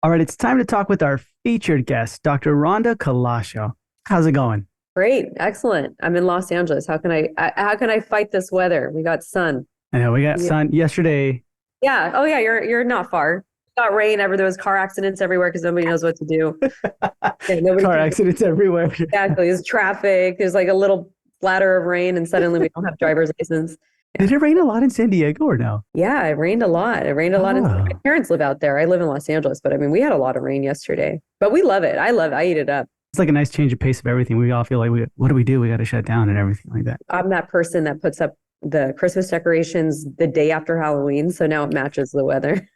All right, it's time to talk with our featured guest, Dr. Rhonda Kalasho. How's it going? Great, excellent. I'm in Los Angeles. How can I fight this weather? We got sun. I know we got Yeah. sun yesterday. Yeah. Oh yeah, you're not far. Got rain there was car accidents everywhere because nobody knows what to do. Yeah, nobody Car can accidents everywhere. exactly. There's traffic. There's like a little splatter of rain, and suddenly we don't have driver's license. Yeah. Did it rain a lot in San Diego or no? Yeah, it rained a lot. It rained a lot. My Oh, parents live out there. I live in Los Angeles, but I mean, we had a lot of rain yesterday. But we love it. I eat it up. it's like a nice change of pace of everything. We all feel like, what do we do? We got to shut down and everything like that. I'm that person that puts up the Christmas decorations the day after Halloween, so now it matches the weather.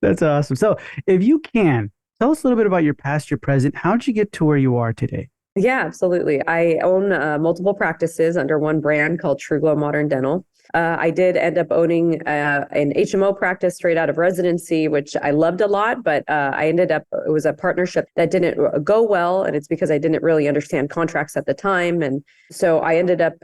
That's awesome. So, if you can, tell us a little bit about your past, your present. How'd you get to where you are today? Yeah, absolutely. I own multiple practices under one brand called True Glow Modern Dental. I did end up owning an HMO practice straight out of residency, which I loved a lot, but it was a partnership that didn't go well. And it's because I didn't really understand contracts at the time. And so I ended up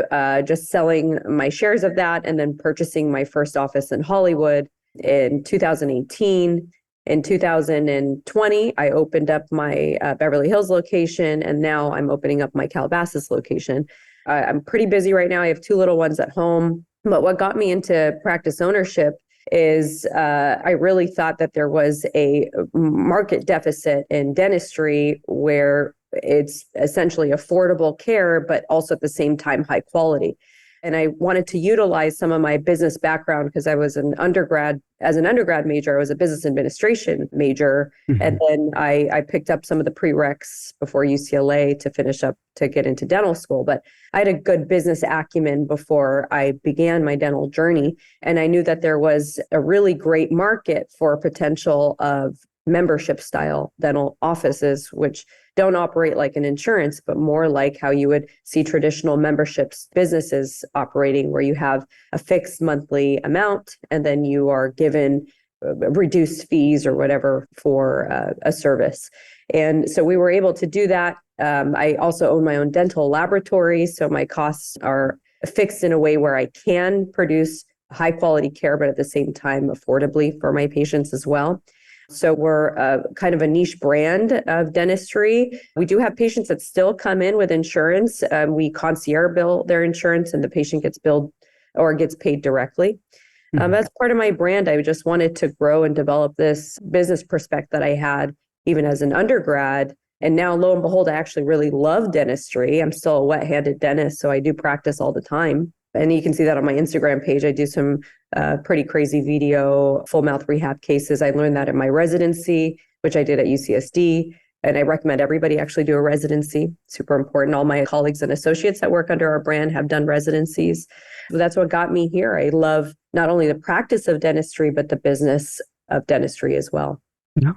just selling my shares of that and then purchasing my first office in Hollywood in 2018. In 2020, I opened up my Beverly Hills location, and now I'm opening up my Calabasas location. I'm pretty busy right now. I have two little ones at home. But what got me into practice ownership is I really thought that there was a market deficit in dentistry where it's essentially affordable care, but also at the same time high quality. And I wanted to utilize some of my business background because I was as an undergrad major, I was a business administration major. And Mhm. then I picked up some of the prereqs before UCLA to finish up to get into dental school. But I had a good business acumen before I began my dental journey. And I knew that there was a really great market for potential of membership style dental offices, which don't operate like an insurance, but more like how you would see traditional memberships businesses operating, where you have a fixed monthly amount and then you are given reduced fees or whatever for a service. And so we were able to do that. I also own my own dental laboratory, so my costs are fixed in a way where I can produce high quality care, but at the same time affordably for my patients as well. So we're kind of a niche brand of dentistry. We do have patients that still come in with insurance. We concierge bill their insurance, and the patient gets billed or gets paid directly. Mhm. That's part of my brand. I just wanted to grow and develop this business perspective that I had even as an undergrad. And now, lo and behold, I actually really love dentistry. I'm still a wet-handed dentist, so I do practice all the time. And you can see that on my Instagram page. I do some pretty crazy video full mouth rehab cases. I learned that in my residency, which I did at UCSD. And I recommend everybody actually do a residency. Super important. All my colleagues and associates that work under our brand have done residencies. So that's what got me here. I love not only the practice of dentistry, but the business of dentistry as well.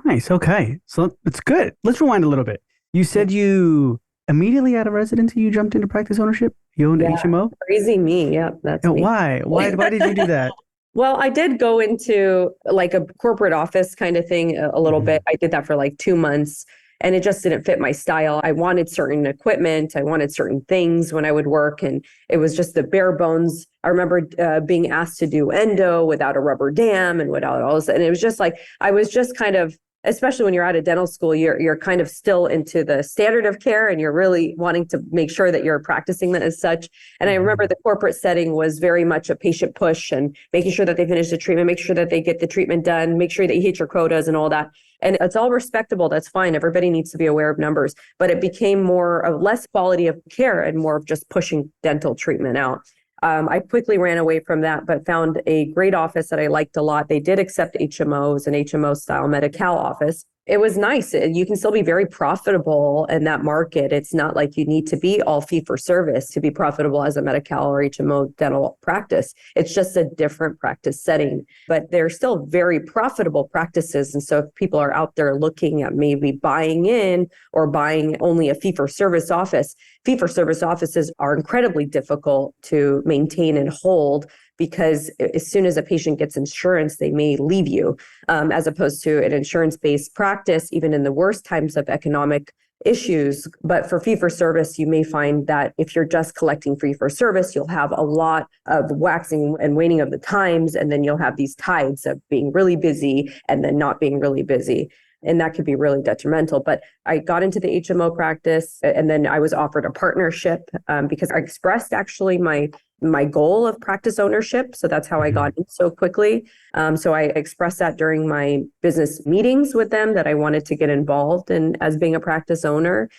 Nice. Okay. So it's good. Let's rewind a little bit. You said you immediately out of residency, you jumped into practice ownership. You owned an Yeah, HMO. crazy me. Yep, that's me. Why? Why did you do that? Well, I did go into like a corporate office kind of thing a little Mhm. bit. I did that for like 2 months and it just didn't fit my style. I wanted certain equipment, I wanted certain things when I would work, and it was just the bare bones. I remember being asked to do endo without a rubber dam and without all this. And it was just like, I was just kind of, especially when you're out of dental school, you're kind of still into the standard of care and you're really wanting to make sure that you're practicing that as such. And I remember Mhm. the corporate setting was very much a patient push and making sure that they finish the treatment, make sure that they get the treatment done, make sure that you hit your quotas and all that. And it's all respectable. That's fine. Everybody needs to be aware of numbers, but it became more of less quality of care and more of just pushing dental treatment out. I quickly ran away from that, but found a great office that I liked a lot. They did accept HMOs, an HMO style Medi-Cal office. It was nice. You can still be very profitable in that market. It's not like you need to be all fee for service to be profitable as a Medi-Cal or HMO dental practice. It's just a different practice setting, but they're still very profitable practices. And so if people are out there looking at maybe buying in or buying only a fee for service office, fee for service offices are incredibly difficult to maintain and hold because as soon as a patient gets insurance, they may leave you, as opposed to an insurance based practice. Even in the worst times of economic issues. But for fee for service, you may find that if you're just collecting fee for service, you'll have a lot of waxing and waning of the times. And then you'll have these tides of being really busy and then not being really busy. And that could be really detrimental. But I got into the HMO practice, and then I was offered a partnership because I expressed actually my goal of practice ownership. So that's how I got in so quickly. So I expressed that during my business meetings with them that I wanted to get involved in as being a practice owner.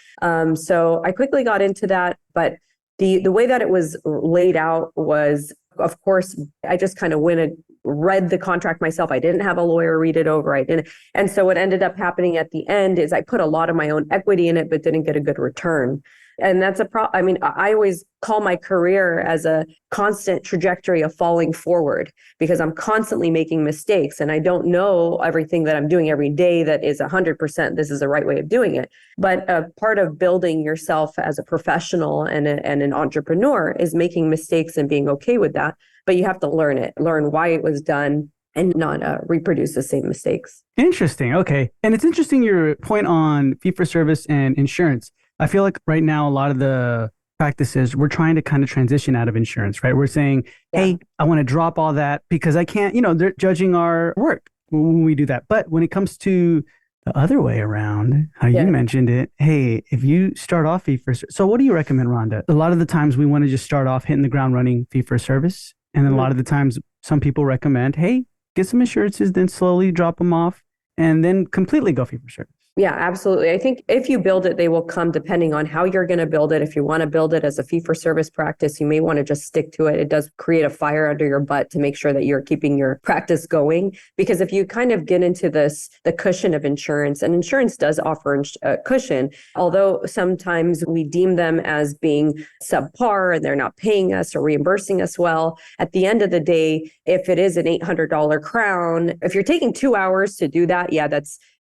So I quickly got into that. But the way that it was laid out was, of course, I just kind of went and read the contract myself. I didn't have a lawyer read it over. I didn't. And so what ended up happening at the end is I put a lot of my own equity in it, but didn't get a good return. And that's a problem. I mean, I always call my career as a constant trajectory of falling forward because I'm constantly making mistakes and I don't know everything that I'm doing every day that is 100% this is the right way of doing it. But a part of building yourself as a professional and an entrepreneur is making mistakes and being okay with that. But you have to learn why it was done and not reproduce the same mistakes. Interesting. Okay. And it's interesting your point on fee for service and insurance. I feel like right now, a lot of the practices, we're trying to kind of transition out of insurance, right? We're saying, hey, I want to drop all that because I can't, they're judging our work when we do that. But when it comes to the other way around, how you mentioned it, hey, if you start off fee for service, so what do you recommend, Rhonda? A lot of the times we want to just start off hitting the ground running fee for service. And then a lot of the times some people recommend, hey, get some insurances, then slowly drop them off and then completely go fee for service. Yeah, absolutely. I think if you build it, they will come depending on how you're going to build it. If you want to build it as a fee for service practice, you may want to just stick to it. It does create a fire under your butt to make sure that you're keeping your practice going. Because if you kind of get into the cushion of insurance, and insurance does offer a cushion, although sometimes we deem them as being subpar and they're not paying us or reimbursing us well, at the end of the day, if it is an $800 crown, if you're taking 2 hours to do that,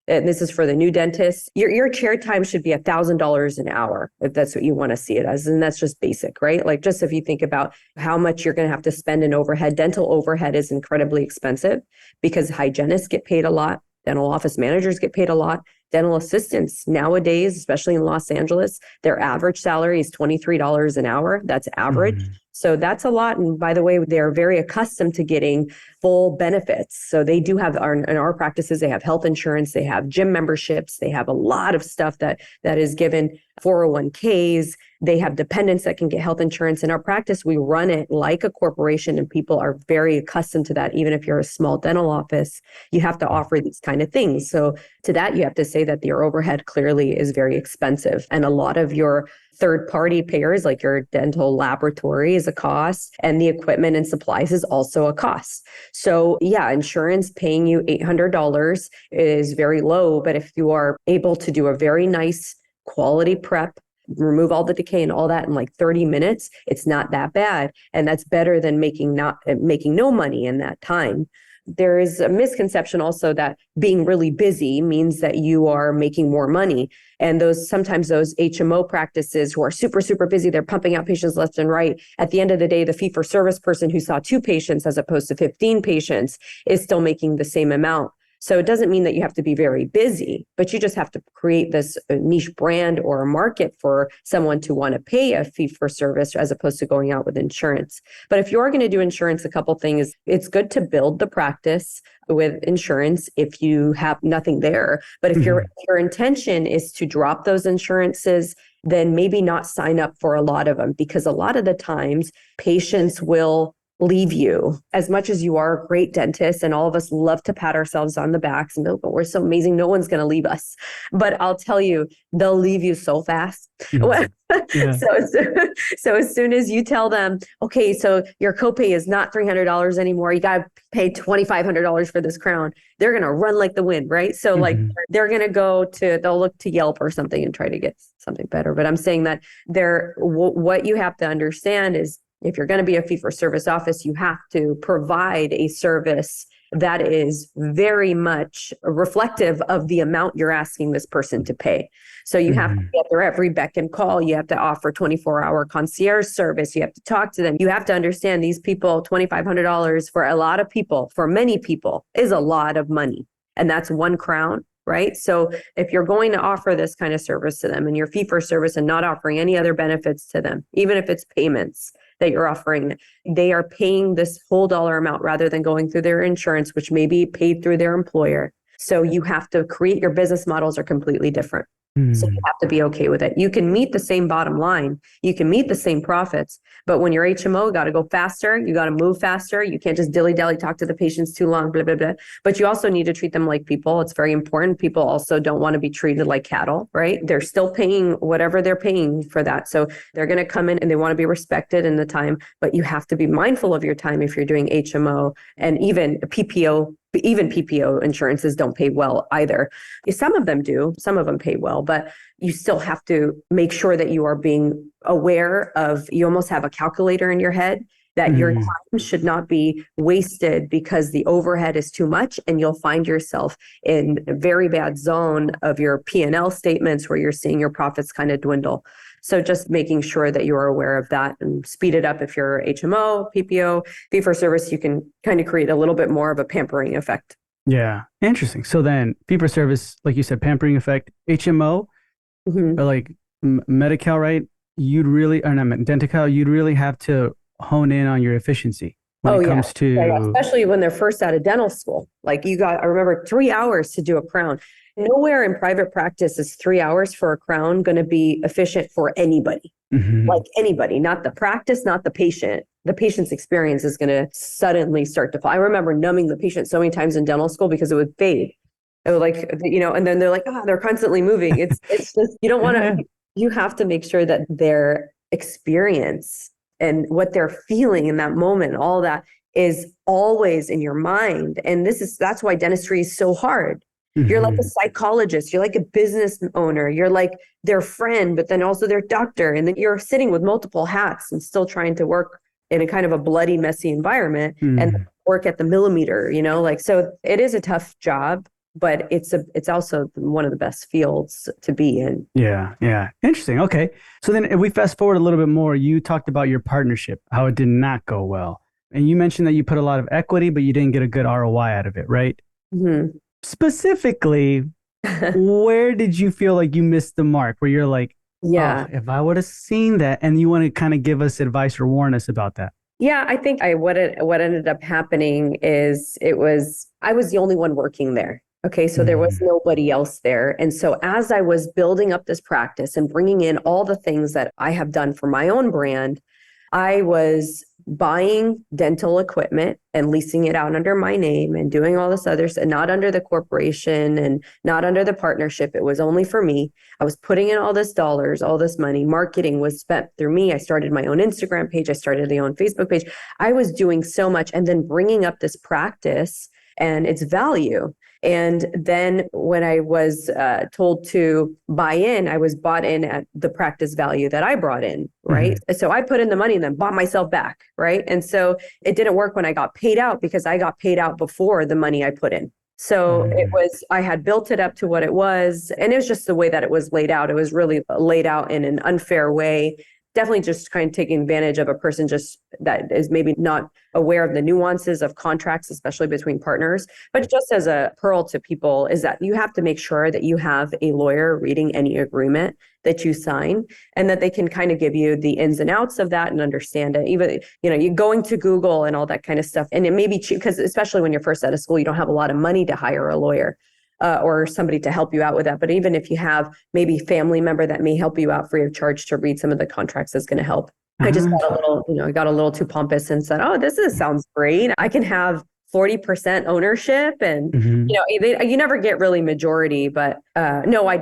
and this is for the new dentist, your chair time should be $1,000 an hour, if that's what you want to see it as. And that's just basic, right? Like just if you think about how much you're going to have to spend in overhead, dental overhead is incredibly expensive because hygienists get paid a lot. Dental office managers get paid a lot. Dental assistants nowadays, especially in Los Angeles, their average salary is $23 an hour. That's average. So that's a lot. And by the way, they're very accustomed to getting full benefits. So they do have in our practices, they have health insurance, they have gym memberships, they have a lot of stuff that is given, 401ks. They have dependents that can get health insurance. In our practice, we run it like a corporation and people are very accustomed to that. Even if you're a small dental office, you have to offer these kind of things. So to that, you have to say that your overhead clearly is very expensive. And a lot of your third-party payers, like your dental laboratory, is a cost, and the equipment and supplies is also a cost. So yeah, insurance paying you $800 is very low, but if you are able to do a very nice quality prep, remove all the decay and all that in like 30 minutes, it's not that bad. And that's better than making no money in that time. There is a misconception also that being really busy means that you are making more money. And sometimes those HMO practices who are super, super busy, they're pumping out patients left and right. At the end of the day, the fee for service person who saw 2 patients as opposed to 15 patients is still making the same amount. So it doesn't mean that you have to be very busy, but you just have to create this niche brand or a market for someone to want to pay a fee for service as opposed to going out with insurance. But if you're going to do insurance, a couple things, it's good to build the practice with insurance if you have nothing there. But if your intention is to drop those insurances, then maybe not sign up for a lot of them, because a lot of the times patients will leave you. As much as you are a great dentist, and all of us love to pat ourselves on the backs and be like, "Oh, we're so amazing, no one's going to leave us." But I'll tell you, they'll leave you so fast. Yeah. So as soon as you tell them, okay, so your copay is not $300 anymore, you got to pay $2,500 for this crown, they're going to run like the wind, right? So like they're going to they'll look to Yelp or something and try to get something better. But I'm saying that what you have to understand is, if you're going to be a fee-for-service office, you have to provide a service that is very much reflective of the amount you're asking this person to pay. So you have to get their every beck and call. You have to offer 24-hour concierge service. You have to talk to them. You have to understand these people, $2,500 for a lot of people, for many people, is a lot of money. And that's 1 crown. right? So if you're going to offer this kind of service to them and you're fee for service and not offering any other benefits to them, even if it's payments that you're offering, they are paying this whole dollar amount rather than going through their insurance, which may be paid through their employer. So you have to create your business models are completely different. So you have to be okay with it. You can meet the same bottom line. You can meet the same profits, but when you're HMO, got to go faster. You got to move faster. You can't just dilly-dally talk to the patients too long, blah, blah, blah. But you also need to treat them like people. It's very important. People also don't want to be treated like cattle, right? They're still paying whatever they're paying for that. So they're going to come in and they want to be respected in the time, but you have to be mindful of your time if you're doing HMO and even PPO. Even PPO insurances don't pay well either. Some of them do, some of them pay well, but you still have to make sure that you are being aware of, you almost have a calculator in your head that your time should not be wasted because the overhead is too much, and you'll find yourself in a very bad zone of your P&L statements where you're seeing your profits kind of dwindle. So just making sure that you are aware of that and speed it up. If you're HMO, PPO, fee for service, you can kind of create a little bit more of a pampering effect. Yeah, interesting. So then fee for service, like you said, pampering effect, HMO, or like Medi-Cal, right? You'd really, or not Denti-Cal, you'd really have to hone in on your efficiency when it comes to. Yeah, especially when they're first out of dental school. Like I remember 3 hours to do a crown. Nowhere in private practice is 3 hours for a crown going to be efficient for anybody. Like anybody, not the practice, not the patient. The patient's experience is going to suddenly start to fall. I remember numbing the patient so many times in dental school because it would fade. It would and then they're like, they're constantly moving. It's just, you don't want to, you have to make sure that their experience and what they're feeling in that moment, all that is always in your mind. And that's why dentistry is so hard. You're like a psychologist, you're like a business owner, you're like their friend, but then also their doctor. And then you're sitting with multiple hats and still trying to work in a kind of a bloody, messy environment and work at the millimeter, so it is a tough job, but it's also one of the best fields to be in. Yeah. Yeah. Interesting. Okay. So then if we fast forward a little bit more, you talked about your partnership, how it did not go well. And you mentioned that you put a lot of equity, but you didn't get a good ROI out of it, right? Specifically, where did you feel like you missed the mark? Where you're like, if I would have seen that, and you want to kind of give us advice or warn us about that. Yeah, I think what ended up happening is I was the only one working there. Okay, so there was nobody else there. And so as I was building up this practice and bringing in all the things that I have done for my own brand, I was buying dental equipment and leasing it out under my name and doing all this other stuff, not under the corporation and not under the partnership. It was only for me. I was putting in all this dollars, all this money. Marketing was spent through me. I started my own Instagram page. I started my own Facebook page. I was doing so much and then bringing up this practice and its value. And then when I was told to buy in, I was bought in at the practice value that I brought in, right? So I put in the money and then bought myself back, right? And so it didn't work when I got paid out because I got paid out before the money I put in. So I had built it up to what it was, and it was just the way that it was laid out. It was really laid out in an unfair way. Definitely just kind of taking advantage of a person just that is maybe not aware of the nuances of contracts, especially between partners. But just as a pearl to people is that you have to make sure that you have a lawyer reading any agreement that you sign and that they can kind of give you the ins and outs of that and understand it. Even, you're going to Google and all that kind of stuff. And it may be cheap because especially when you're first out of school, you don't have a lot of money to hire a lawyer. Or somebody to help you out with that. But even if you have maybe family member that may help you out free of charge to read some of the contracts is going to help. I just got a little too pompous and said, sounds great. I can have 40% ownership and, you never get really majority, but no, I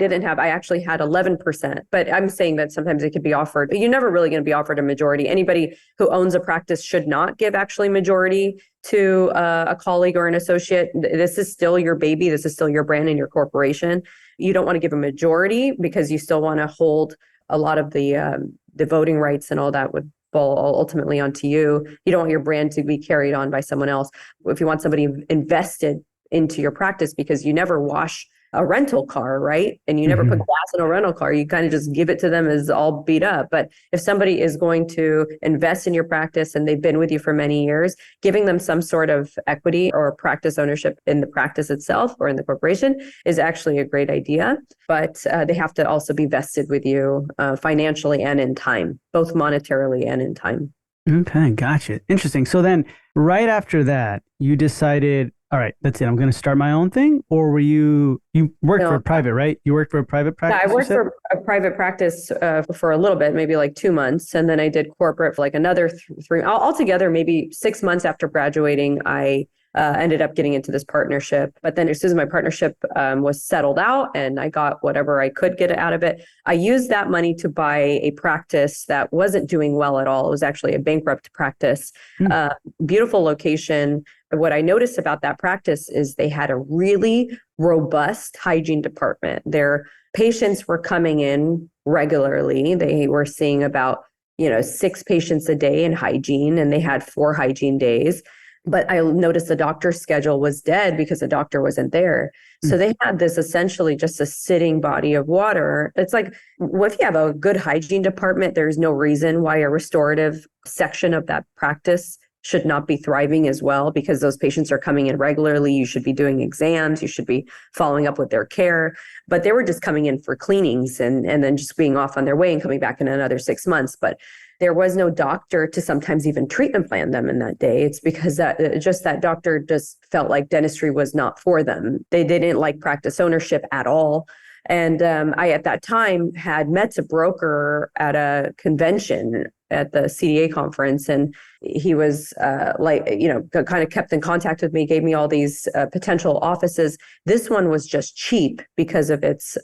actually had 11%, but I'm saying that sometimes it could be offered. You're never really going to be offered a majority. Anybody who owns a practice should not give actually majority to a colleague or an associate. This is still your baby. This is still your brand and your corporation. You don't want to give a majority because you still want to hold a lot of the voting rights and all that would fall ultimately onto you. You don't want your brand to be carried on by someone else. If you want somebody invested into your practice because you never wash a rental car, right? And you never put Hmm. gas in a rental car. You kind of just give it to them as all beat up. But if somebody is going to invest in your practice and they've been with you for many years, giving them some sort of equity or practice ownership in the practice itself or in the corporation is actually a great idea. But they have to also be vested with you financially and in time, both monetarily and in time. Okay, gotcha. Interesting. So then right after that, you decided, all right, that's it. I'm going to start my own thing. Or you worked for a No, private, right? You worked for a private yeah, I practice, you worked said? for a private practice for a little bit, maybe like 2 months. And then I did corporate for like another three, altogether, maybe 6 months after graduating, I ended up getting into this partnership. But then as soon as my partnership was settled out and I got whatever I could get out of it, I used that money to buy a practice that wasn't doing well at all. It was actually a bankrupt practice, Hmm. uh, beautiful location. What I noticed about that practice is they had a really robust hygiene department. Their patients were coming in regularly. They were seeing about, 6 patients a day in hygiene, and they had 4 hygiene days. But I noticed the doctor's schedule was dead because the doctor wasn't there. Hmm. So they had this essentially just a sitting body of water. It's like, well, if you have a good hygiene department, there's no reason why a restorative section of that practice should not be thriving as well, because those patients are coming in regularly. You should be doing exams. You should be following up with their care. But they were just coming in for cleanings and then just being off on their way and coming back in another 6 months. But there was no doctor to sometimes even treatment plan them in that day. It's because that doctor just felt like dentistry was not for them. They didn't like practice ownership at all. And I, at that time, had met a broker at a convention at the CDA conference, and he was kind of kept in contact with me, gave me all these potential offices. This one was just cheap because of its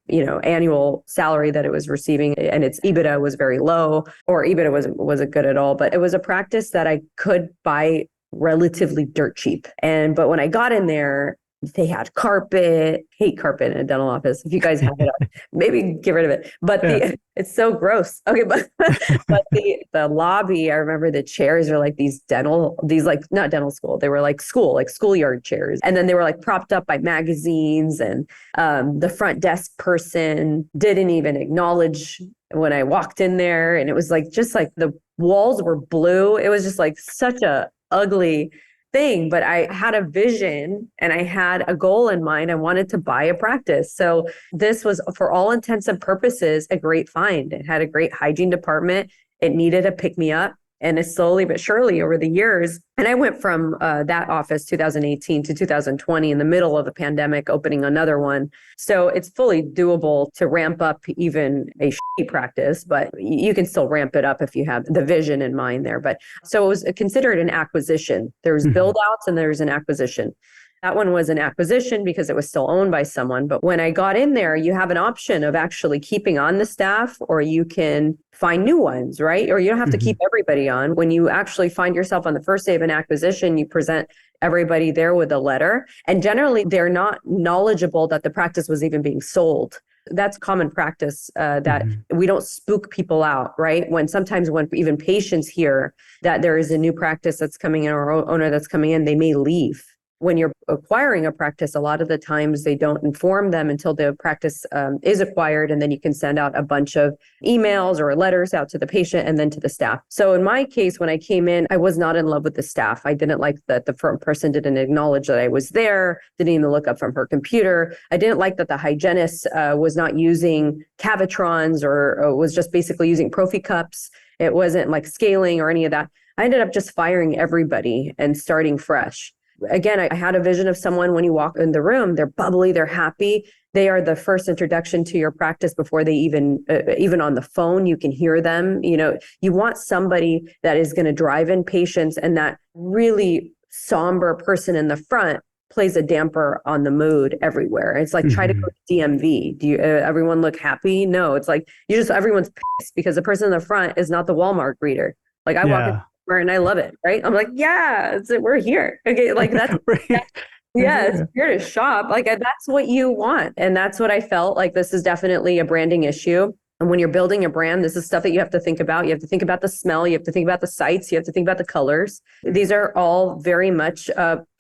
annual salary that it was receiving, and its EBITDA was very low, or EBITDA wasn't good at all. But it was a practice that I could buy relatively dirt cheap. But when I got in there, they had carpet. Hate carpet in a dental office. If you guys have it, maybe get rid of it. But Yeah. it's so gross. Okay, but the lobby, I remember the chairs are like these like not dental school. They were like schoolyard chairs, and then they were like propped up by magazines. And the front desk person didn't even acknowledge when I walked in there, and it was like just like the walls were blue. It was just like such a ugly thing, but I had a vision and I had a goal in mind. I wanted to buy a practice. So this was, for all intents and purposes, a great find. It had a great hygiene department. It needed a pick me up. And it's slowly but surely over the years. And I went from that office 2018 to 2020 in the middle of the pandemic, opening another one. So it's fully doable to ramp up even a shitty practice, but you can still ramp it up if you have the vision in mind there. But so it was considered an acquisition. There's Hmm. build outs and there's an acquisition. That one was an acquisition because it was still owned by someone. But when I got in there, you have an option of actually keeping on the staff, or you can find new ones, right? Or you don't have to Hmm. keep everybody on. When you actually find yourself on the first day of an acquisition, you present everybody there with a letter. And generally, they're not knowledgeable that the practice was even being sold. That's common practice, that Hmm. we don't spook people out, right? When even patients hear that there is a new practice that's coming in or owner that's coming in, they may leave. When you're acquiring a practice, a lot of the times they don't inform them until the practice is acquired, and then you can send out a bunch of emails or letters out to the patient and then to the staff. So in my case, when I came in, I was not in love with the staff. I didn't like that the person didn't acknowledge that I was there, didn't even look up from her computer. I didn't like that the hygienist was not using Cavitrons, or was just basically using Profi cups. It wasn't like scaling or any of that. I ended up just firing everybody and starting fresh. Again, I had a vision of someone, when you walk in the room, they're bubbly, they're happy. They are the first introduction to your practice before they even on the phone, you can hear them. You want somebody that is going to drive in patients, and that really somber person in the front plays a damper on the mood everywhere. It's like, try to go Hmm. to DMV. Do you, everyone look happy? No, it's like everyone's pissed because the person in the front is not the Walmart greeter. Like, I walk in Yeah. and I love it, right? I'm like, yeah, we're here. Okay, like that, Right. yeah, it's Yeah. here to shop. Like, that's what you want. And that's what I felt like. This is definitely a branding issue. And when you're building a brand, this is stuff that you have to think about. You have to think about the smell. You have to think about the sights. You have to think about the colors. These are all very much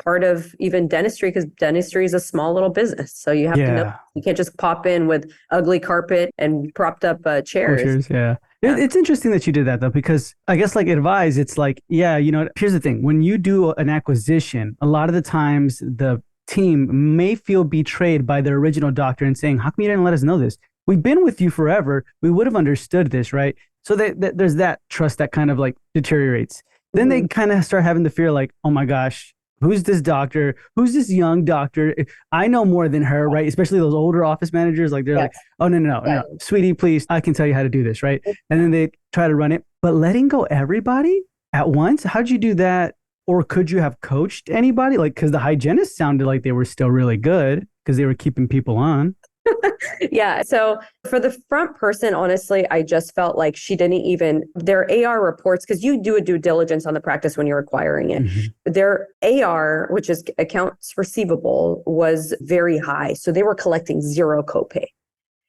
part of even dentistry, because dentistry is a small little business. So you have to know, you can't just pop in with ugly carpet and propped up chairs. Chairs, yeah. It's interesting that you did that though, because I guess like advise, it's like, yeah, here's the thing. When you do an acquisition, a lot of the times the team may feel betrayed by their original doctor and saying, how come you didn't let us know this? We've been with you forever. We would have understood this, right? So there's that trust that kind of like deteriorates. Then they kind of start having the fear like, oh my gosh, who's this doctor? Who's this young doctor? I know more than her, right? Especially those older office managers. Like they're like, oh, no, sweetie, please, I can tell you how to do this, right? And then they try to run it. But letting go everybody at once, how'd you do that? Or could you have coached anybody? Like, because the hygienists sounded like they were still really good because they were keeping people on. Yeah. So for the front person, honestly, I just felt like she didn't even, their AR reports, because you do a due diligence on the practice when you're acquiring it. Their AR, which is accounts receivable, was very high. So they were collecting zero copay.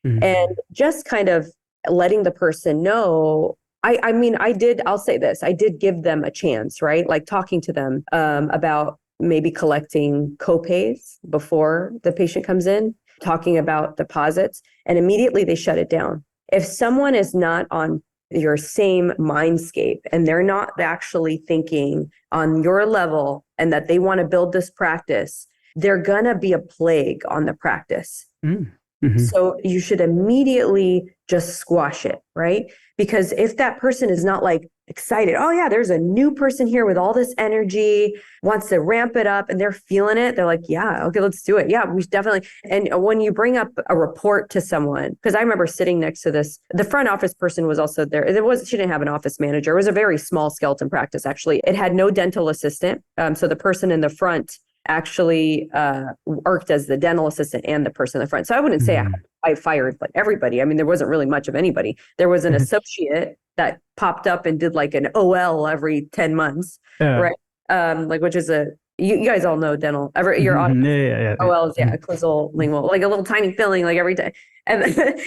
And just kind of letting the person know, I mean, I'll say this, I did give them a chance, right? Like talking to them about maybe collecting copays before the patient comes in, talking about deposits, and immediately they shut it down. If someone is not on your same mindscape and they're not actually thinking on your level and that they want to build this practice, they're going to be a plague on the practice. So you should immediately just squash it, right? Because if that person is not like excited, oh yeah, there's a new person here with all this energy, wants to ramp it up, and they're feeling it, they're like, yeah, okay, let's do it. Yeah, we definitely. And when you bring up a report to someone, because I remember sitting next to this, the front office person was also there. She didn't have an office manager. It was a very small skeleton practice, actually. It had no dental assistant. So the person in the front actually worked as the dental assistant and the person in the front. So I wouldn't say I fired like everybody. I mean, there wasn't really much of anybody. There was an associate that popped up and did like an OL every 10 months, right? Like, which is you guys all know dental. Your OLs, occlusal lingual, like a little tiny filling, like every day. And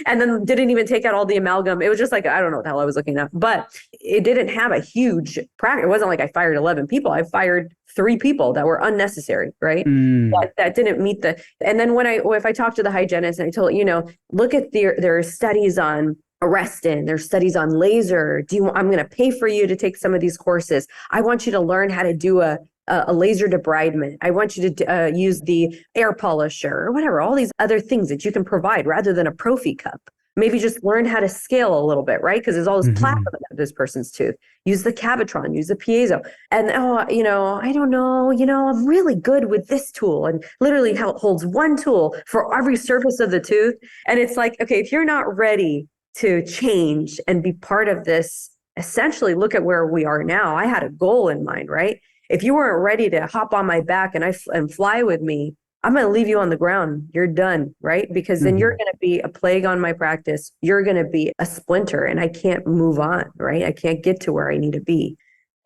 and then didn't even take out all the amalgam. It was just like, I don't know what the hell I was looking at, but it didn't have a huge practice. It wasn't like I fired 11 people. I fired 3 people that were unnecessary, right? That didn't meet and then if I talked to the hygienist and I told, look at their studies on Arrestin, there's studies on laser. I'm going to pay for you to take some of these courses. I want you to learn how to do a laser debridement. I want you to use the air polisher or whatever, all these other things that you can provide rather than a prophy cup. Maybe just learn how to scale a little bit, right? Because there's all this plaque on this person's tooth. Use the Cavitron, use the piezo. And, I don't know, I'm really good with this tool, and literally holds one tool for every surface of the tooth. And it's like, okay, if you're not ready to change and be part of this, essentially look at where we are now. I had a goal in mind, right? If you weren't ready to hop on my back and fly with me, I'm going to leave you on the ground. You're done, right? Because then you're going to be a plague on my practice. You're going to be a splinter and I can't move on, right? I can't get to where I need to be.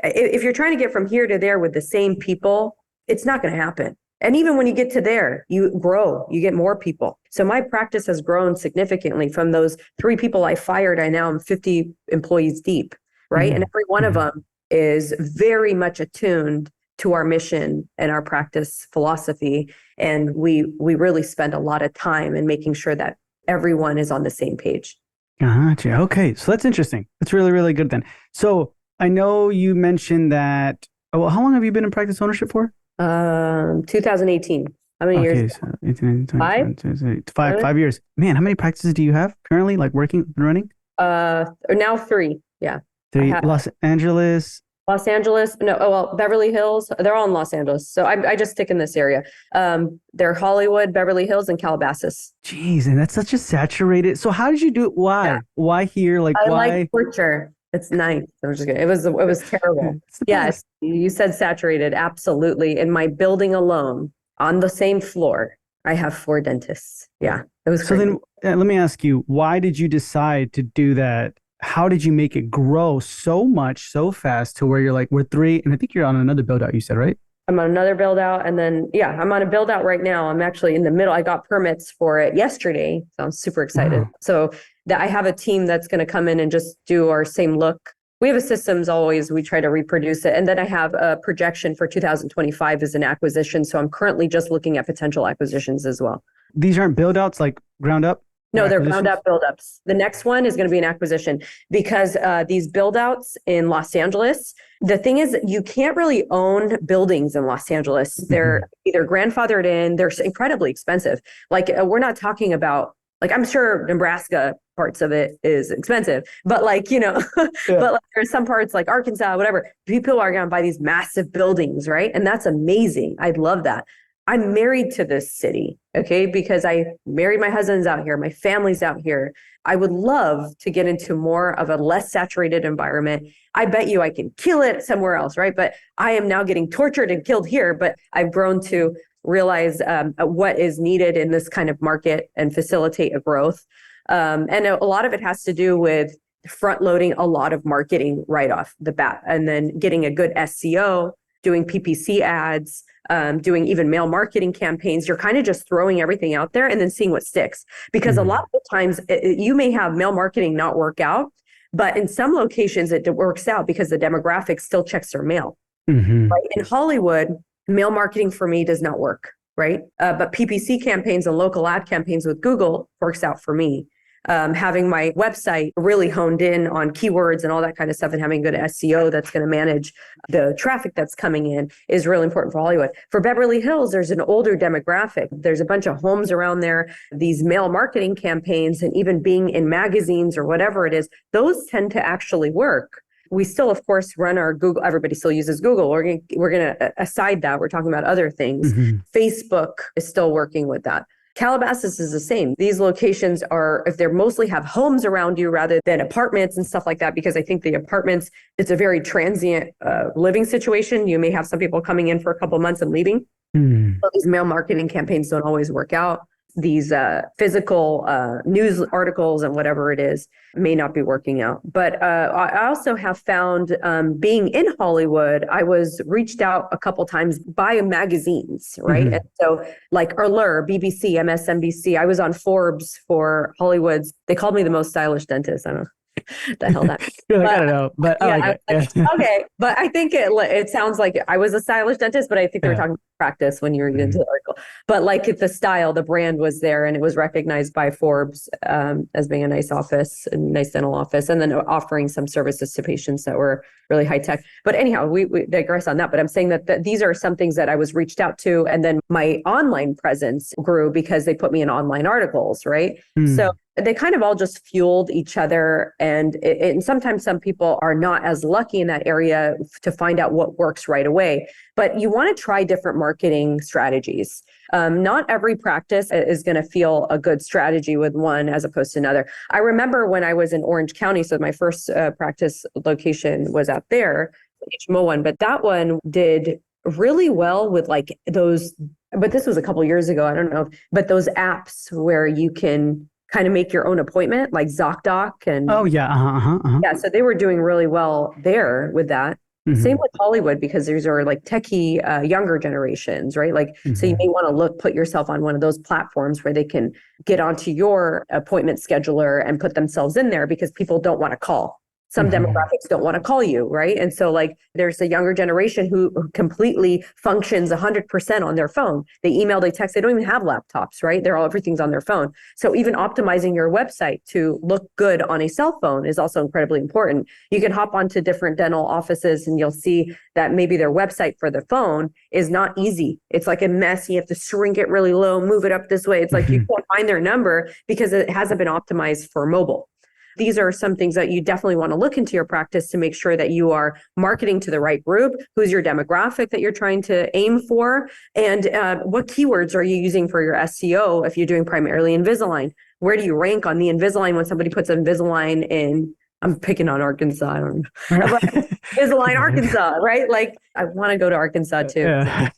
If you're trying to get from here to there with the same people, it's not going to happen. And even when you get to there, you grow, you get more people. So my practice has grown significantly. From those 3 people I fired, I now am 50 employees deep, right? And every one of them is very much attuned to our mission and our practice philosophy. And we really spend a lot of time in making sure that everyone is on the same page. Gotcha. Okay. So that's interesting. That's really, really good then. So I know you mentioned that, how long have you been in practice ownership for? 2018. How many years? So 18, 20, 5 years. Man, how many practices do you have currently, like working and running? Now 3. Yeah. 3. Los Angeles. Beverly Hills. They're all in Los Angeles. So I just stick in this area. They're Hollywood, Beverly Hills, and Calabasas. Jeez, and that's such a saturated. So how did you do it? Why? Yeah. Why here? Like, I why? like torture. It's nice. I'm just kidding. It was terrible. Yes, you said saturated. Absolutely. In my building alone, on the same floor, I have 4 dentists. Yeah, it was crazy. So then, let me ask you, why did you decide to do that? How did you make it grow so much, so fast to where you're like, we're 3, and I think you're on another build out, you said, right? I'm on another build out. And then, I'm on a build out right now. I'm actually in the middle. I got permits for it yesterday. So I'm super excited. Wow. So that I have a team that's going to come in and just do our same look. We have a systems always, we try to reproduce it. And then I have a projection for 2025 as an acquisition. So I'm currently just looking at potential acquisitions as well. These aren't build outs like ground up? No, they're ground up build ups. The next one is going to be an acquisition because these build outs in Los Angeles, the thing is, you can't really own buildings in Los Angeles. They're either grandfathered in, they're incredibly expensive. Like, we're not talking about, like, I'm sure Nebraska parts of it is expensive, but like, but like there's some parts like Arkansas, whatever, people are going to buy these massive buildings, right? And that's amazing. I'd love that. I'm married to this city, okay? Because I married, my husband's out here, my family's out here. I would love to get into more of a less saturated environment. I bet you I can kill it somewhere else, right? But I am now getting tortured and killed here, but I've grown to realize what is needed in this kind of market and facilitate a growth. And a lot of it has to do with front loading a lot of marketing right off the bat, and then getting a good SEO, doing PPC ads, doing even mail marketing campaigns. You're kind of just throwing everything out there and then seeing what sticks. Because a lot of the times you may have mail marketing not work out, but in some locations it works out because the demographic still checks their mail. Right? In Hollywood, mail marketing for me does not work, right? But PPC campaigns and local ad campaigns with Google works out for me. Having my website really honed in on keywords and all that kind of stuff, and having good SEO that's going to manage the traffic that's coming in is really important for Hollywood. For Beverly Hills, there's an older demographic. There's a bunch of homes around there. These mail marketing campaigns and even being in magazines or whatever it is, those tend to actually work. We still, of course, run our Google. Everybody still uses Google. We're going to aside that. We're talking about other things. Facebook is still working with that. Calabasas is the same. These locations are, if they're mostly have homes around you rather than apartments and stuff like that, because I think the apartments, it's a very transient living situation. You may have some people coming in for a couple of months and leaving. So these mail marketing campaigns don't always work out. These physical news articles and whatever it is may not be working out. But I also have found being in Hollywood, I was reached out a couple times by magazines, right? And so like Allure, BBC, MSNBC, I was on Forbes for Hollywood's, they called me the most stylish dentist. I don't know. The hell that You're like, I don't know, but I like it. Okay, but I think it sounds like I was a stylish dentist, but I think they were talking about practice when you were into the article. But like the style, the brand was there, and it was recognized by Forbes as being a nice office, a nice dental office, and then offering some services to patients that were really high tech. But anyhow, we digress on that. But I'm saying that these are some things that I was reached out to, and then my online presence grew because they put me in online articles, right? So they kind of all just fueled each other. And sometimes some people are not as lucky in that area to find out what works right away. But you want to try different marketing strategies. Not every practice is going to feel a good strategy with one as opposed to another. I remember when I was in Orange County, so my first practice location was out there, the HMO one, but that one did really well with like those, but this was a couple years ago, I don't know, but those apps where you can kind of make your own appointment, like ZocDoc and yeah, so they were doing really well there with that. Same with Hollywood, because these are like techie younger generations, right? Like, so you may want to put yourself on one of those platforms where they can get onto your appointment scheduler and put themselves in there, because people don't want to call. Some demographics don't want to call you, right? And so like there's a younger generation who completely functions 100% on their phone. They email, they text, they don't even have laptops, right? Everything's on their phone. So even optimizing your website to look good on a cell phone is also incredibly important. You can hop onto different dental offices and you'll see that maybe their website for the phone is not easy. It's like a mess. You have to shrink it really low, move it up this way. It's like you can't find their number because it hasn't been optimized for mobile. These are some things that you definitely want to look into your practice to make sure that you are marketing to the right group. Who's your demographic that you're trying to aim for? And what keywords are you using for your SEO if you're doing primarily Invisalign? Where do you rank on the Invisalign when somebody puts Invisalign in, I'm picking on Arkansas, I don't know. Invisalign, Arkansas, right? Like I want to go to Arkansas too. Yeah.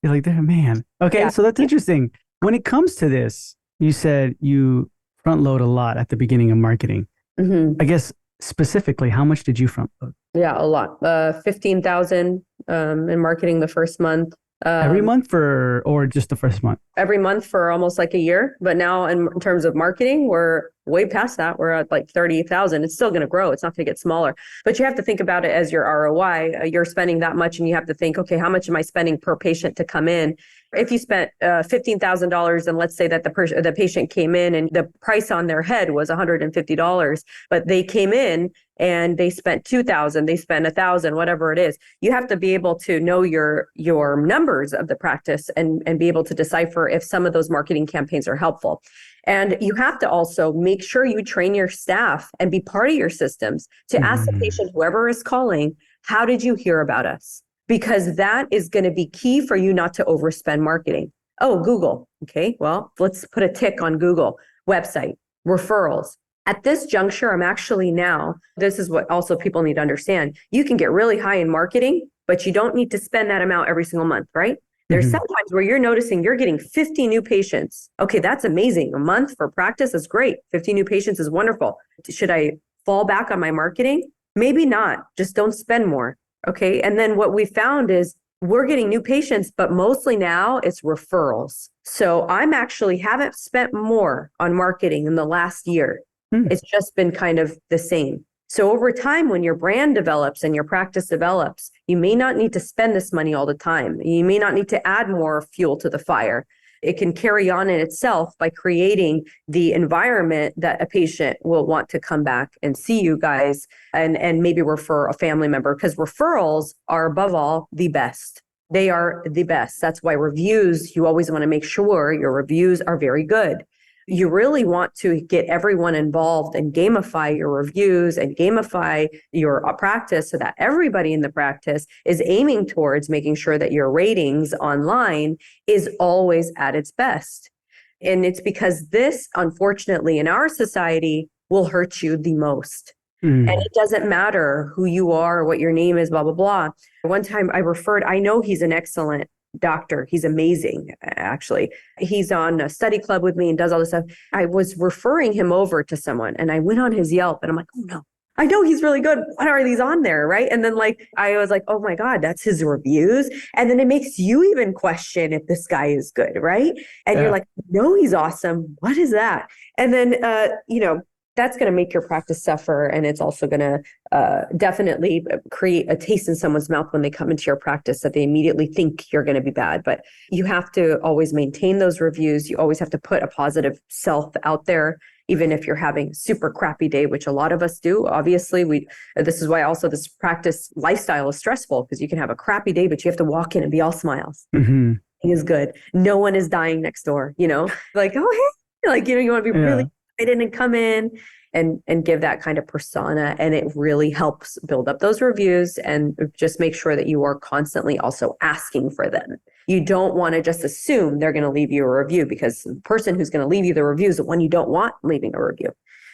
You're like, there, man. Okay, so that's interesting. When it comes to this, you said you front load a lot at the beginning of marketing. I guess specifically, how much did you front load? Yeah, a lot. 15,000 in marketing the first month. Every month or just the first month? Every month for almost like a year. But now in terms of marketing, we're way past that. We're at like 30,000. It's still going to grow. It's not going to get smaller, but you have to think about it as your ROI. You're spending that much and you have to think, okay, how much am I spending per patient to come in? If you spent $15,000 and let's say that the patient came in and the price on their head was $150, but they came in and they spent 2,000, they spent 1,000, whatever it is. You have to be able to know your numbers of the practice and be able to decipher if some of those marketing campaigns are helpful. And you have to also make sure you train your staff and be part of your systems to ask the patient, whoever is calling, how did you hear about us? Because that is going to be key for you not to overspend marketing. Oh, Google. Okay, well, let's put a tick on Google. Website, referrals. At this juncture, I'm actually now, this is what also people need to understand. You can get really high in marketing, but you don't need to spend that amount every single month, right? There's sometimes where you're noticing you're getting 50 new patients. Okay, that's amazing. A month for practice is great. 50 new patients is wonderful. Should I fall back on my marketing? Maybe not. Just don't spend more. Okay. And then what we found is we're getting new patients, but mostly now it's referrals. So I'm actually haven't spent more on marketing in the last year. It's just been kind of the same. So over time, when your brand develops and your practice develops, you may not need to spend this money all the time. You may not need to add more fuel to the fire. It can carry on in itself by creating the environment that a patient will want to come back and see you guys and maybe refer a family member, because referrals are above all the best. They are the best. That's why reviews, you always want to make sure your reviews are very good. You really want to get everyone involved and gamify your reviews and gamify your practice so that everybody in the practice is aiming towards making sure that your ratings online is always at its best. And it's because this, unfortunately, in our society will hurt you the most. And it doesn't matter who you are, what your name is, blah, blah, blah. One time I know he's an excellent doctor. He's amazing, actually. He's on a study club with me and does all this stuff. I was referring him over to someone and I went on his Yelp and I'm like, oh no, I know he's really good. What are these on there? Right. And then I was like, oh my God, that's his reviews. And then it makes you even question if this guy is good. Right. And you're like, no, he's awesome. What is that? And then, that's going to make your practice suffer. And it's also going to definitely create a taste in someone's mouth when they come into your practice that they immediately think you're going to be bad. But you have to always maintain those reviews. You always have to put a positive self out there, even if you're having a super crappy day, which a lot of us do. Obviously, this is why also this practice lifestyle is stressful, because you can have a crappy day, but you have to walk in and be all smiles. Is good. No one is dying next door, like, oh, hey, you want to be really and come in and give that kind of persona. And it really helps build up those reviews and just make sure that you are constantly also asking for them. You don't want to just assume they're going to leave you a review, because the person who's going to leave you the review is the one you don't want leaving a review.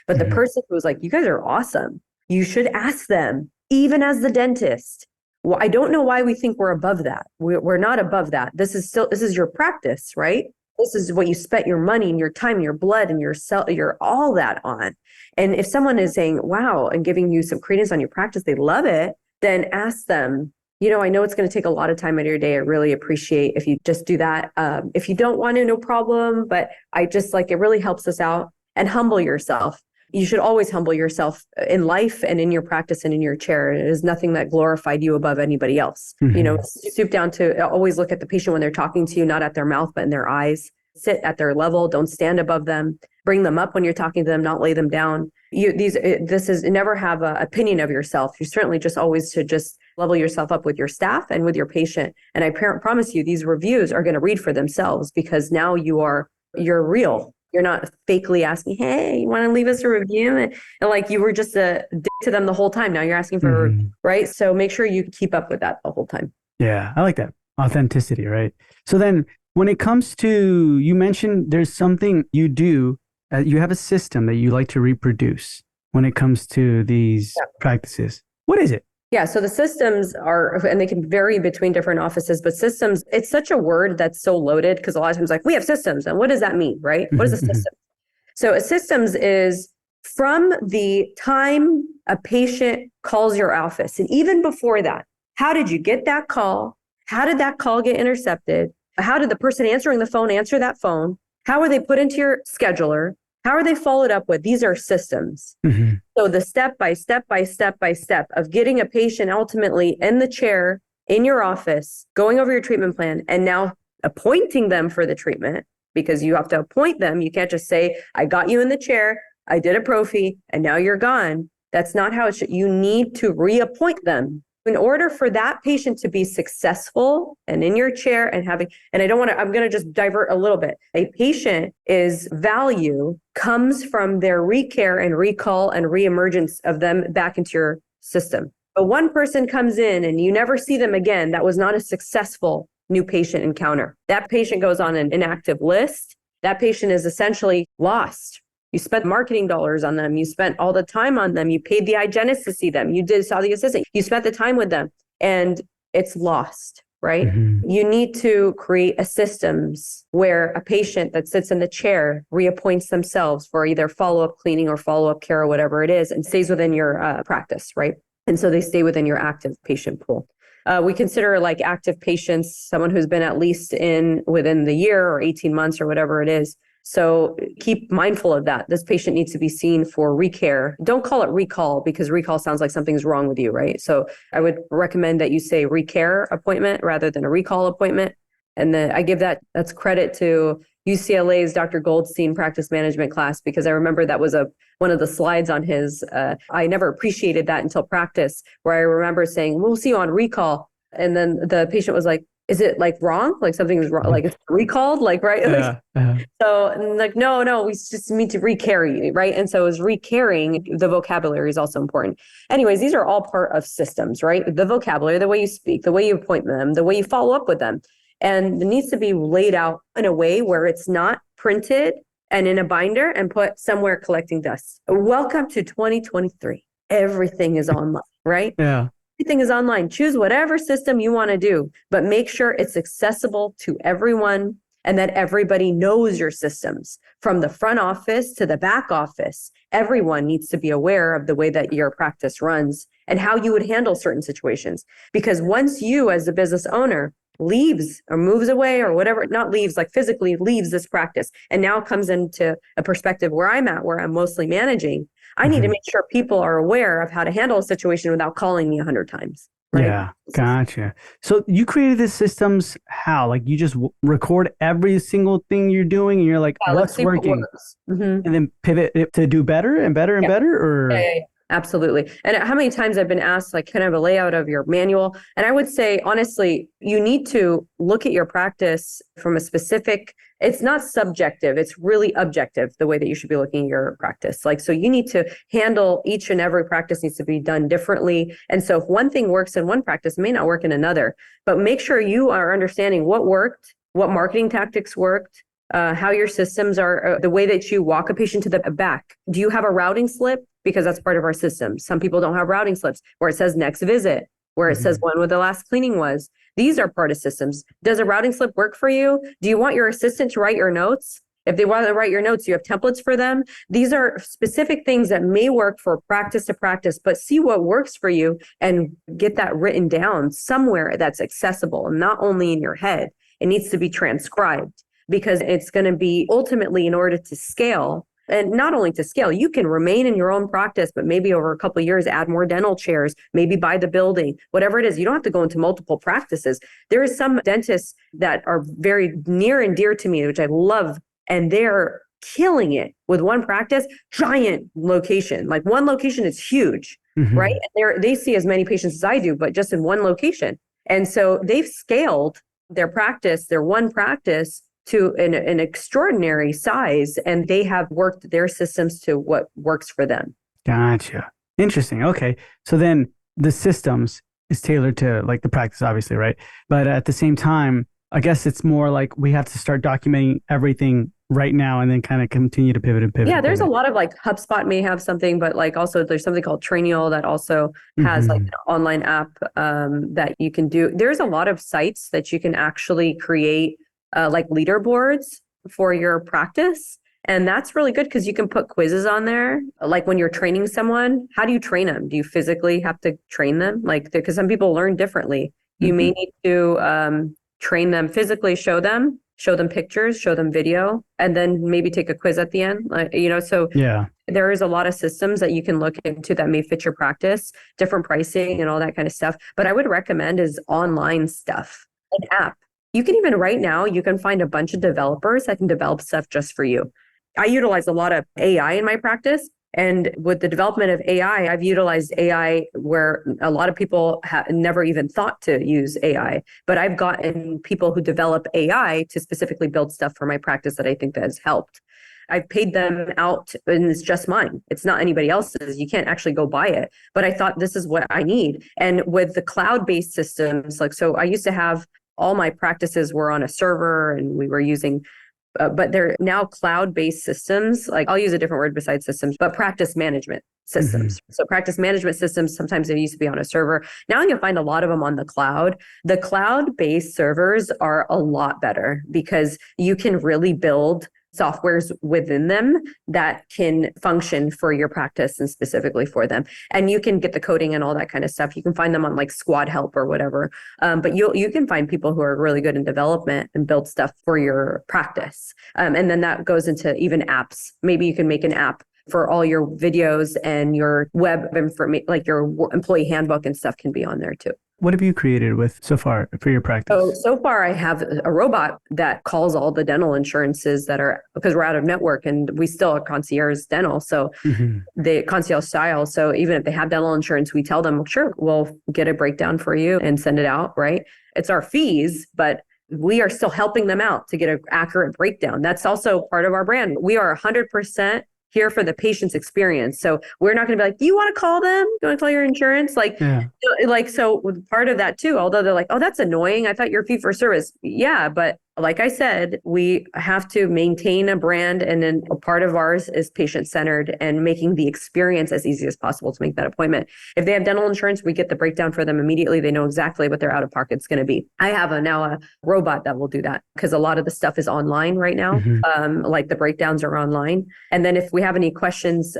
But the person who's like, you guys are awesome, you should ask them, even as the dentist. Well, I don't know why we think we're above that. We're not above that. This is your practice, right? This is what you spent your money and your time, your blood and your all that on. And if someone is saying, wow, and giving you some credence on your practice, they love it, then ask them, I know it's going to take a lot of time out of your day. I really appreciate if you just do that. If you don't want to, no problem. But I just it really helps us out. And humble yourself. You should always humble yourself in life and in your practice and in your chair. It is nothing that glorified you above anybody else. Stoop down to always look at the patient when they're talking to you, not at their mouth, but in their eyes. Sit at their level. Don't stand above them. Bring them up when you're talking to them, not lay them down. Never have an opinion of yourself. You certainly just always should just level yourself up with your staff and with your patient. And I promise you, these reviews are going to read for themselves, because now you're real. You're not fakely asking, hey, you want to leave us a review? And you were just a dick to them the whole time. Now you're asking for, right? So make sure you keep up with that the whole time. Yeah, I like that. Authenticity, right? So then when it comes to, you mentioned there's something you do, you have a system that you like to reproduce when it comes to these practices. What is it? Yeah, so the systems are, and they can vary between different offices, but systems, it's such a word that's so loaded, because a lot of times we have systems, and what does that mean, right? What is a system? So a systems is from the time a patient calls your office, and even before that, how did you get that call? How did that call get intercepted? How did the person answering the phone answer that phone? How were they put into your scheduler? How are they followed up with? These are systems. So the step by step of getting a patient ultimately in the chair in your office, going over your treatment plan, and now appointing them for the treatment, because you have to appoint them. You can't just say, I got you in the chair, I did a prophy, and now you're gone. That's not how it should. You need to reappoint them. In order for that patient to be successful and in your chair and having, and I'm going to just divert a little bit. A patient is value comes from their recare and recall and reemergence of them back into your system. But one person comes in and you never see them again. That was not a successful new patient encounter. That patient goes on an inactive list. That patient is essentially lost. You spent marketing dollars on them. You spent all the time on them. You paid the hygienist to see them. Saw the assistant. You spent the time with them, and it's lost, right? You need to create a systems where a patient that sits in the chair reappoints themselves for either follow-up cleaning or follow-up care or whatever it is, and stays within your practice, right? And so they stay within your active patient pool. We consider like active patients, someone who's been at least within the year or 18 months or whatever it is. So keep mindful of that. This patient needs to be seen for recare. Don't call it recall, because recall sounds like something's wrong with you, right? So I would recommend that you say recare appointment rather than a recall appointment. And then I give that's credit to UCLA's Dr. Goldstein practice management class, because I remember that was one of the slides on his, I never appreciated that until practice, where I remember saying, we'll see you on recall. And then the patient was like, is it like wrong? Like something is wrong, like it's recalled, like, right? So like, no, we just need to recarry you, right? And so is recarrying, the vocabulary is also important. Anyways, these are all part of systems, right? The vocabulary, the way you speak, the way you appoint them, the way you follow up with them. And it needs to be laid out in a way where it's not printed and in a binder and put somewhere collecting dust. Welcome to 2023. Everything is online, right? Yeah. Everything is online. Choose whatever system you want to do, but make sure it's accessible to everyone and that everybody knows your systems from the front office to the back office. Everyone needs to be aware of the way that your practice runs and how you would handle certain situations. Because once you, as the business owner, leaves or moves away or whatever, not leaves, like physically leaves this practice, and now comes into a perspective where I'm at, where I'm mostly managing, I need to make sure people are aware of how to handle a situation without calling me 100 times. Right? Yeah, gotcha. So you created these systems how? Like you just record every single thing you're doing and you're like, what's working? And then pivot it to do better and better and better? Or Yeah. Absolutely. And how many times I've been asked, like, kind of a layout of your manual? And I would say, honestly, you need to look at your practice from a specific, it's not subjective, it's really objective, the way that you should be looking at your practice. Like, so you need to handle each and every practice needs to be done differently. And so if one thing works in one practice, it may not work in another, but make sure you are understanding what worked, what marketing tactics worked, how your systems are, the way that you walk a patient to the back. Do you have a routing slip? Because that's part of our system. Some people don't have routing slips where it says next visit, where it says when the last cleaning was. These are part of systems. Does a routing slip work for you? Do you want your assistant to write your notes? If they want to write your notes, you have templates for them. These are specific things that may work for practice to practice, but see what works for you and get that written down somewhere that's accessible, not only in your head. It needs to be transcribed, because it's going to be ultimately, in order to scale. And not only to scale, you can remain in your own practice, but maybe over a couple of years, add more dental chairs, maybe buy the building, whatever it is. You don't have to go into multiple practices. There is some dentists that are very near and dear to me, which I love, and they're killing it with one practice, giant location. Like one location is huge, right? And they see as many patients as I do, but just in one location. And so they've scaled their practice, their one practice, to an extraordinary size, and they have worked their systems to what works for them. Gotcha. Interesting. Okay. So then the systems is tailored to like the practice, obviously, right? But at the same time, I guess it's more like we have to start documenting everything right now and then kind of continue to pivot and pivot. Yeah, there's a lot of like HubSpot may have something, but like also there's something called Trainial that also has like an online app that you can do. There's a lot of sites that you can actually create like leaderboards for your practice. And that's really good because you can put quizzes on there. Like when you're training someone, how do you train them? Do you physically have to train them? Like, because some people learn differently. You may need to train them physically, show them show them pictures, show them video, and then maybe take a quiz at the end. So Yeah. there is a lot of systems that you can look into that may fit your practice, different pricing and all that kind of stuff. But I would recommend is online stuff, an app. You can even right now, you can find a bunch of developers that can develop stuff just for you. I utilize a lot of AI in my practice. And with the development of AI, I've utilized AI where a lot of people have never even thought to use AI. But I've gotten people who develop AI to specifically build stuff for my practice that I think that has helped. I've paid them out and it's just mine. It's not anybody else's. You can't actually go buy it. But I thought this is what I need. And with the cloud-based systems, so I used to have all my practices were on a server and we were using but they're now cloud-based systems. Like I'll use a different word besides systems, but practice management systems. Mm-hmm. So practice management systems, sometimes they used to be on a server. Now you can find a lot of them on the cloud. The cloud-based servers are a lot better because you can really build softwares within them that can function for your practice and specifically for them. And you can get the coding and all that kind of stuff. You can find them on like Squad Help or whatever. But you can find people who are really good in development and build stuff for your practice. And then that goes into even apps. Maybe you can make an app for all your videos and your web information, like your employee handbook and stuff can be on there too. What have you created with so far for your practice? So far I have a robot that calls all the dental insurances that are, because we're out of network and we still are concierge dental. So the concierge style. So even if they have dental insurance, we tell them, sure, we'll get a breakdown for you and send it out, right? It's our fees, but we are still helping them out to get an accurate breakdown. That's also part of our brand. We are 100% here for the patient's experience. So we're not going to be like, do you want to call them? You want to call your insurance? So part of that too, although they're like, oh, that's annoying. I thought you're fee for service. Yeah. But like I said, we have to maintain a brand. And then a part of ours is patient-centered and making the experience as easy as possible to make that appointment. If they have dental insurance, we get the breakdown for them immediately. They know exactly what their out-of-pocket's going to be. I have now a robot that will do that because a lot of the stuff is online right now. Like the breakdowns are online. And then if we have any questions,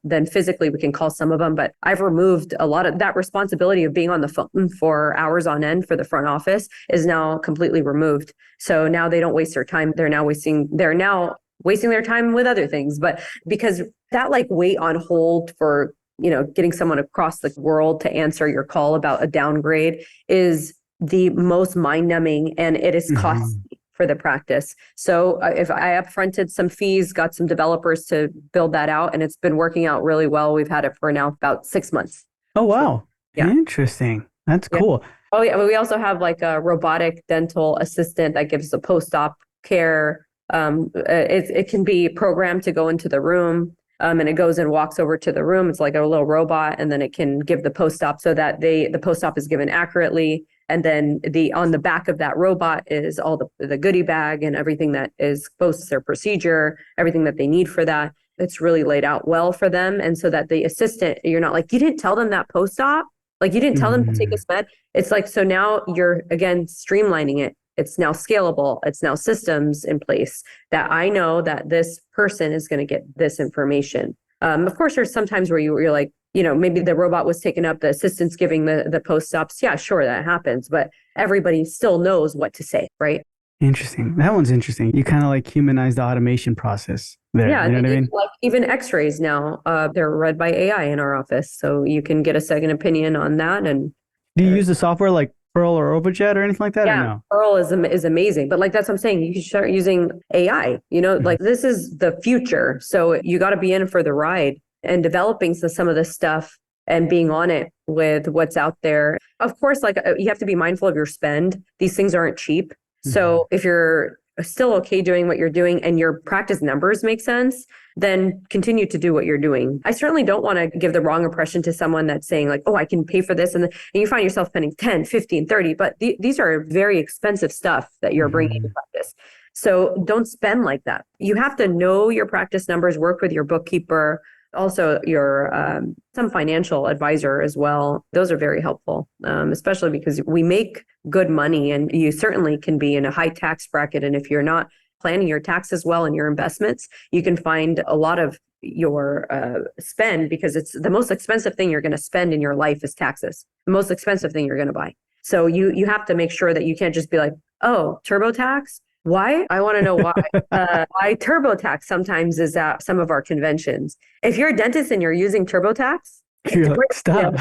then physically we can call some of them. But I've removed a lot of that responsibility of being on the phone for hours on end for the front office is now completely removed. So now they don't waste their time. They're now wasting their time with other things. But because that like wait on hold for, getting someone across the world to answer your call about a downgrade is the most mind numbing and it is costly for the practice. So if I upfronted some fees, got some developers to build that out and it's been working out really well. We've had it for now about 6 months. Oh, wow. So, yeah. Interesting. That's cool. Oh, yeah. We also have like a robotic dental assistant that gives the post-op care. It can be programmed to go into the room and it goes and walks over to the room. It's like a little robot and then it can give the post-op so that the post-op is given accurately. And then on the back of that robot is all the goodie bag and everything that is post their procedure, everything that they need for that. It's really laid out well for them. And so that the assistant, you're not like, you didn't tell them that post-op. Like you didn't tell them to take a med. It's like, so now you're again, streamlining it. It's now scalable. It's now systems in place that I know that this person is going to get this information. Of course, there's sometimes where you're like, maybe the robot was taken up, the assistant's giving the post-ops. Yeah, sure, that happens. But everybody still knows what to say, right? Interesting. That one's interesting. You kind of like humanize the automation process there. Yeah, you know what I mean? Like even x-rays now, they're read by AI in our office. So you can get a second opinion on that. And do you use the software like Pearl or Overjet or anything like that? Yeah, or no? Pearl is amazing. But like that's what I'm saying. You can start using AI, like this is the future. So you got to be in for the ride and developing some of this stuff and being on it with what's out there. Of course, like you have to be mindful of your spend. These things aren't cheap. So if you're still okay doing what you're doing and your practice numbers make sense, then continue to do what you're doing. I certainly don't want to give the wrong impression to someone that's saying like, oh, I can pay for this. And you find yourself spending 10, 15, 30, but these are very expensive stuff that you're bringing to practice. So don't spend like that. You have to know your practice numbers, work with your bookkeeper, also your some financial advisor as well. Those are very helpful, especially because we make good money and you certainly can be in a high tax bracket. And if you're not planning your taxes well and your investments, you can find a lot of your spend because it's the most expensive thing you're going to spend in your life is taxes, the most expensive thing you're going to buy. So you have to make sure that you can't just be like, oh, TurboTax, Why? I want to know why. Why TurboTax sometimes is at some of our conventions. If you're a dentist and you're using TurboTax, You're like, stop.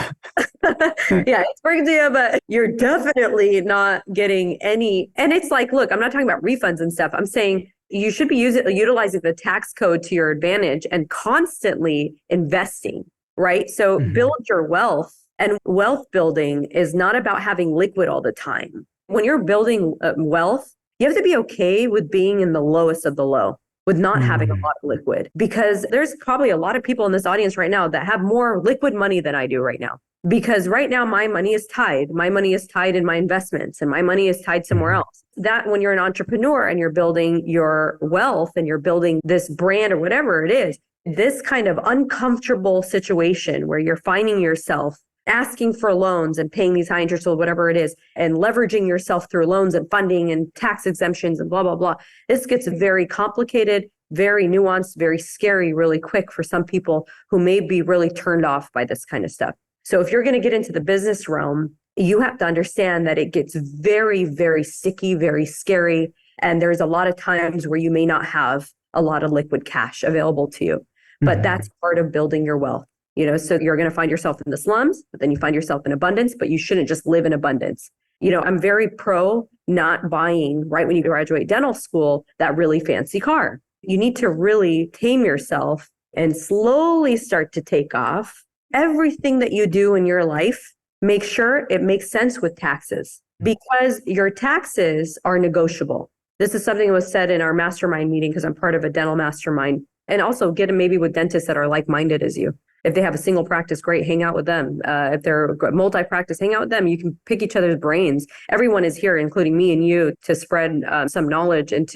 yeah, it's bringing to you, but you're definitely not getting any. And it's like, look, I'm not talking about refunds and stuff. I'm saying you should be utilizing the tax code to your advantage and constantly investing, right? So build your wealth. And wealth building is not about having liquid all the time. When you're building wealth, you have to be okay with being in the lowest of the low, with not having a lot of liquid, because there's probably a lot of people in this audience right now that have more liquid money than I do right now. Because right now my money is tied. My money is tied in my investments and my money is tied somewhere else. That when you're an entrepreneur and you're building your wealth and you're building this brand or whatever it is, this kind of uncomfortable situation where you're finding yourself asking for loans and paying these high interest or whatever it is, and leveraging yourself through loans and funding and tax exemptions and blah, blah, blah. This gets very complicated, very nuanced, very scary really quick for some people who may be really turned off by this kind of stuff. So if you're going to get into the business realm, you have to understand that it gets very, very sticky, very scary. And there's a lot of times where you may not have a lot of liquid cash available to you, but that's part of building your wealth. So you're going to find yourself in the slums, but then you find yourself in abundance, but you shouldn't just live in abundance. I'm very pro not buying right when you graduate dental school, that really fancy car. You need to really tame yourself and slowly start to take off. Everything that you do in your life, make sure it makes sense with taxes, because your taxes are negotiable. This is something that was said in our mastermind meeting, because I'm part of a dental mastermind, and also get them maybe with dentists that are like-minded as you. If they have a single practice, great, hang out with them. If they're multi-practice, hang out with them. You can pick each other's brains. Everyone is here, including me and you, to spread some knowledge and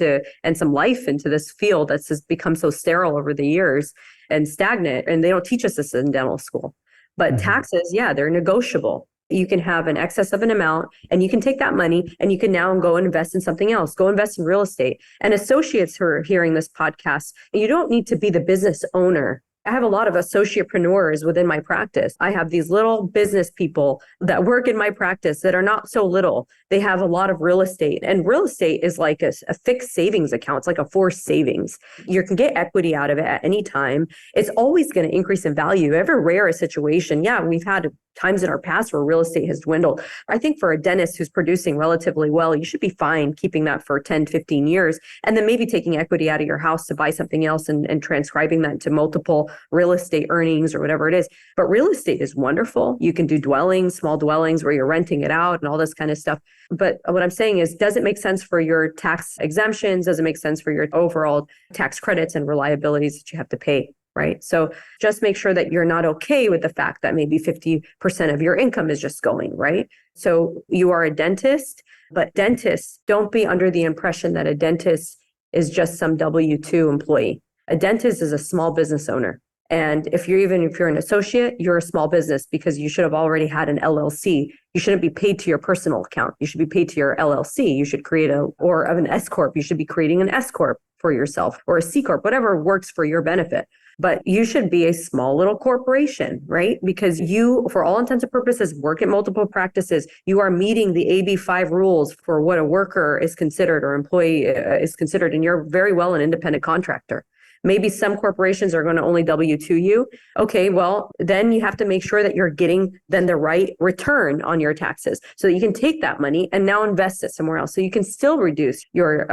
some life into this field that's just become so sterile over the years and stagnant. And they don't teach us this in dental school. But taxes, yeah, they're negotiable. You can have an excess of an amount and you can take that money and you can now go and invest in something else. Go invest in real estate. And associates who are hearing this podcast, you don't need to be the business owner. I have a lot of associatepreneurs within my practice. I have these little business people that work in my practice that are not so little. They have a lot of real estate, and real estate is like a fixed savings account. It's like a forced savings. You can get equity out of it at any time. It's always going to increase in value. Ever rare a situation. Yeah, we've had times in our past where real estate has dwindled. I think for a dentist who's producing relatively well, you should be fine keeping that for 10, 15 years, and then maybe taking equity out of your house to buy something else and transcribing that to multiple real estate earnings or whatever it is. But real estate is wonderful. You can do dwellings, small dwellings where you're renting it out and all this kind of stuff. But what I'm saying is, does it make sense for your tax exemptions? Does it make sense for your overall tax credits and reliabilities that you have to pay? Right. So just make sure that you're not okay with the fact that maybe 50% of your income is just going, right? So you are a dentist, but dentists, don't be under the impression that a dentist is just some W-2 employee. A dentist is a small business owner. And if you're an associate, you're a small business, because you should have already had an LLC. You shouldn't be paid to your personal account. You should be paid to your LLC. You should create an S Corp. You should be creating an S Corp for yourself, or a C Corp, whatever works for your benefit. But you should be a small little corporation, right? Because you, for all intents and purposes, work at multiple practices. You are meeting the AB5 rules for what a worker is considered or employee is considered, and you're very well an independent contractor. Maybe some corporations are going to only W-2 you. Okay, well, then you have to make sure that you're getting then the right return on your taxes, so that you can take that money and now invest it somewhere else, so you can still reduce your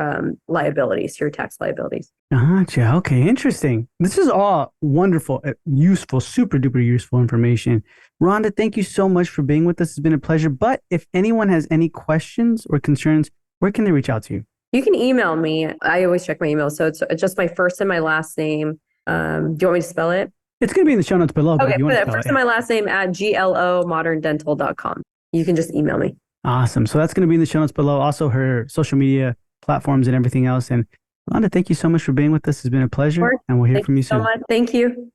liabilities, your tax liabilities. Gotcha. Okay, interesting. This is all wonderful, useful, super duper useful information. Rhonda, thank you so much for being with us. It's been a pleasure. But if anyone has any questions or concerns, where can they reach out to you? You can email me. I always check my email. So it's just my first and my last name. Do you want me to spell it? It's going to be in the show notes below. But Okay, if you want to spell first it, and my last name at glomoderndental.com. You can just email me. Awesome. So that's going to be in the show notes below. Also her social media platforms and everything else. And Rhonda, thank you so much for being with us. It's been a pleasure. And we'll hear from you soon. Thank you so much. Thank you.